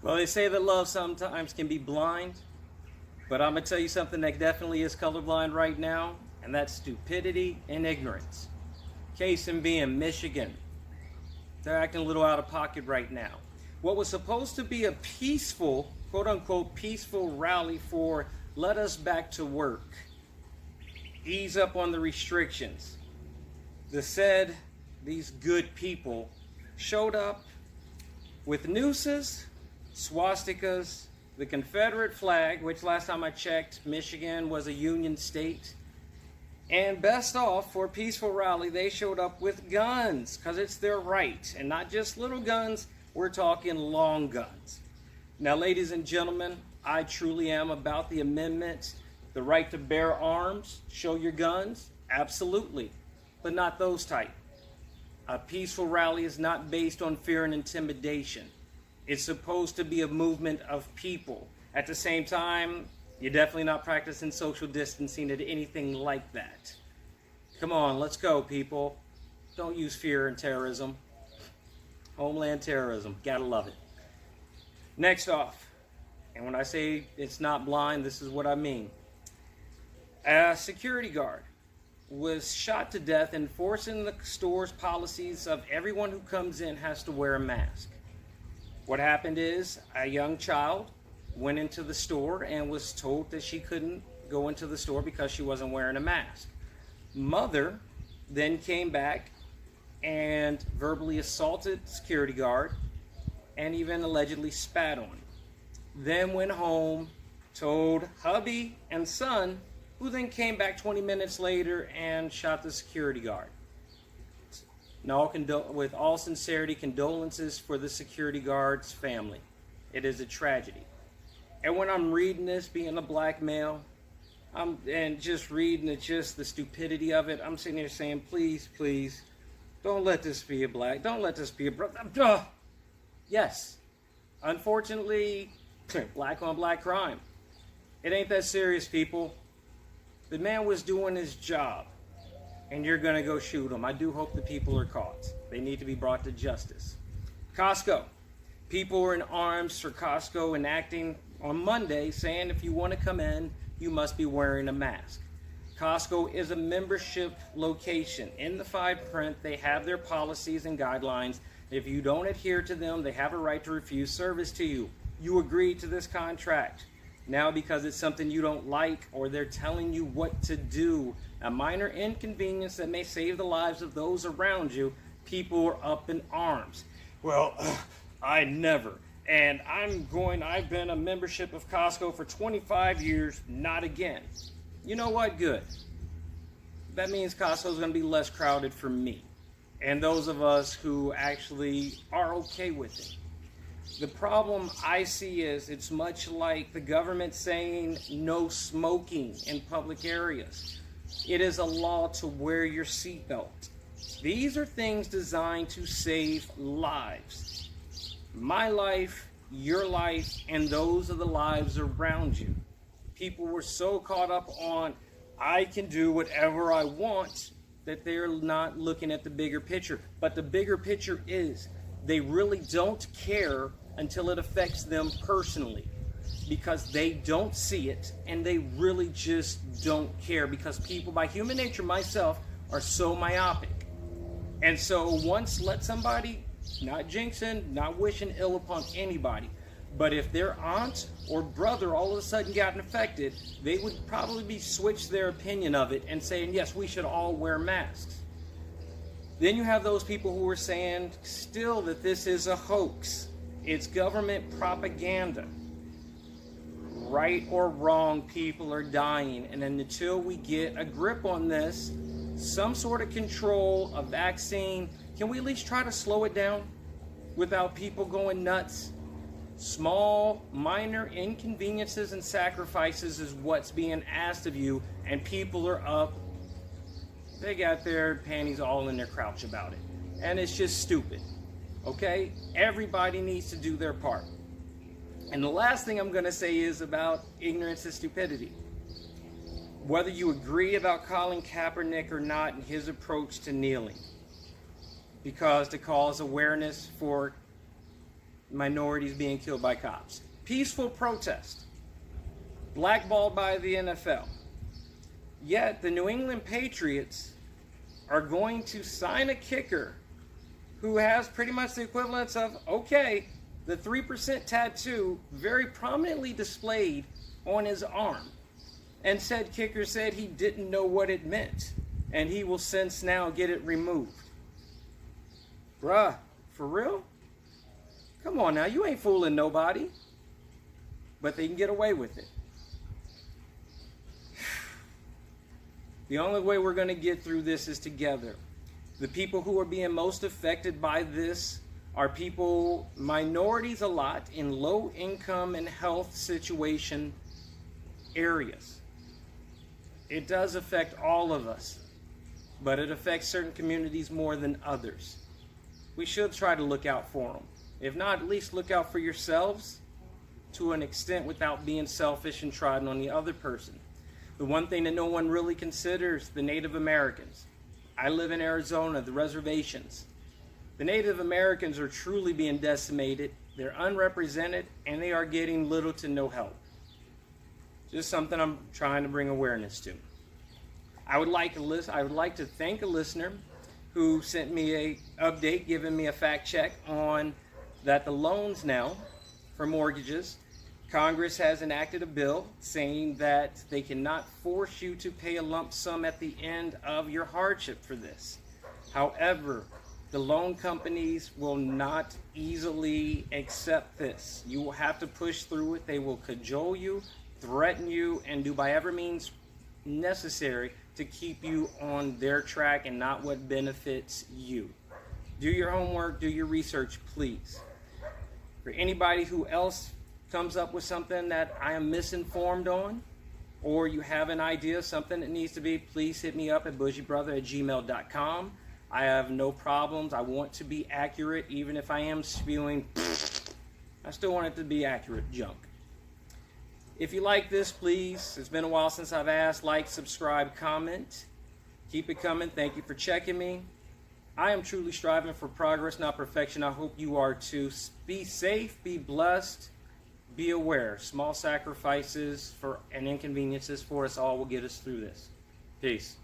Well, they say that love sometimes can be blind, but I'm going to tell you something that definitely is colorblind right now, and that's stupidity and ignorance. Case in being Michigan. They're acting a little out of pocket right now. What was supposed to be a peaceful, quote unquote, peaceful rally for let us back to work, ease up on the restrictions. These good people showed up with nooses, swastikas, the Confederate flag, which last time I checked, Michigan was a Union state. And best off, for a peaceful rally, they showed up with guns, because it's their right. And not just little guns, we're talking long guns. Now, ladies and gentlemen, I truly am about the amendment, the right to bear arms, show your guns, absolutely, but not those type. A peaceful rally is not based on fear and intimidation. It's supposed to be a movement of people. At the same time, you're definitely not practicing social distancing or anything like that. Come on, let's go, people. Don't use fear and terrorism. Homeland terrorism, gotta love it. Next off, and when I say it's not blind, this is what I mean. A security guard was shot to death enforcing the store's policies of everyone who comes in has to wear a mask. What happened is a young child went into the store and was told that she couldn't go into the store because she wasn't wearing a mask. Mother then came back and verbally assaulted the security guard and even allegedly spat on him. Then went home, told hubby and son, who then came back 20 minutes later and shot the security guard. Now, with all sincerity, condolences for the security guard's family. It is a tragedy. And when I'm reading this, being a black male, and just reading it, just the stupidity of it, I'm sitting here saying, please, please, don't let this be a black, don't let this be a brother. Yes, unfortunately, black on black crime. It ain't that serious, people. The man was doing his job, and you're going to go shoot him. I do hope the people are caught. They need to be brought to justice. Costco. People were in arms for Costco enacting on Monday saying if you want to come in, you must be wearing a mask. Costco is a membership location. In the fine print, they have their policies and guidelines. If you don't adhere to them, they have a right to refuse service to you. You agreed to this contract. Now, because it's something you don't like or they're telling you what to do, a minor inconvenience that may save the lives of those around you, people are up in arms. Well, I never. And I've been a membership of Costco for 25 years, not again. You know what? Good. That means Costco's going to be less crowded for me and those of us who actually are okay with it. The problem I see is it's much like the government saying no smoking in public areas. It is a law to wear your seatbelt. These are things designed to save lives. My life, your life, and those of the lives around you. People were so caught up on, I can do whatever I want, that they're not looking at the bigger picture. But the bigger picture is, they really don't care until it affects them personally, because they don't see it and they really just don't care, because people, by human nature, myself, are so myopic. And so once let somebody, not jinxing, not wishing ill upon anybody, but if their aunt or brother all of a sudden got infected, they would probably switch their opinion of it and saying, yes, we should all wear masks. Then you have those people who are saying still that this is a hoax. It's government propaganda. Right or wrong, people are dying. And until we get a grip on this, some sort of control, a vaccine, can we at least try to slow it down without people going nuts? Small, minor inconveniences and sacrifices is what's being asked of you, and people are up. They got their panties all in their crouch about it. And it's just stupid. Okay? Everybody needs to do their part. And the last thing I'm going to say is about ignorance and stupidity. Whether you agree about Colin Kaepernick or not and his approach to kneeling, because to cause awareness for minorities being killed by cops. Peaceful protest. Blackballed by the NFL. Yet the New England Patriots are going to sign a kicker who has pretty much the equivalence of, okay, the 3% tattoo very prominently displayed on his arm. And said kicker said he didn't know what it meant. And he will since now get it removed. Bruh, for real? Come on now, you ain't fooling nobody. But they can get away with it. The only way we're going to get through this is together. The people who are being most affected by this are people, minorities a lot, in low income and health situation areas. It does affect all of us, but it affects certain communities more than others. We should try to look out for them. If not, at least look out for yourselves to an extent without being selfish and trying on the other person. The one thing that no one really considers, the Native Americans. I live in Arizona, the reservations. The Native Americans are truly being decimated. They're unrepresented, and they are getting little to no help. Just something I'm trying to bring awareness to. I would like to thank a listener who sent me a update, giving me a fact check on that the loans now for mortgages, Congress has enacted a bill saying that they cannot force you to pay a lump sum at the end of your hardship for this. However, the loan companies will not easily accept this. You will have to push through it. They will cajole you, threaten you, and do by every means necessary to keep you on their track and not what benefits you. Do your homework, do your research, please. For anybody who else comes up with something that I am misinformed on, or you have an idea, something that needs to be, please hit me up at bougiebrother@gmail.com. I have no problems. I want to be accurate, even if I am spewing. I still want it to be accurate junk. If you like this, please, it's been a while since I've asked, like, subscribe, comment. Keep it coming. Thank you for checking me. I am truly striving for progress, not perfection. I hope you are too. Be safe, be blessed, be aware. Small sacrifices and inconveniences for us all will get us through this. Peace.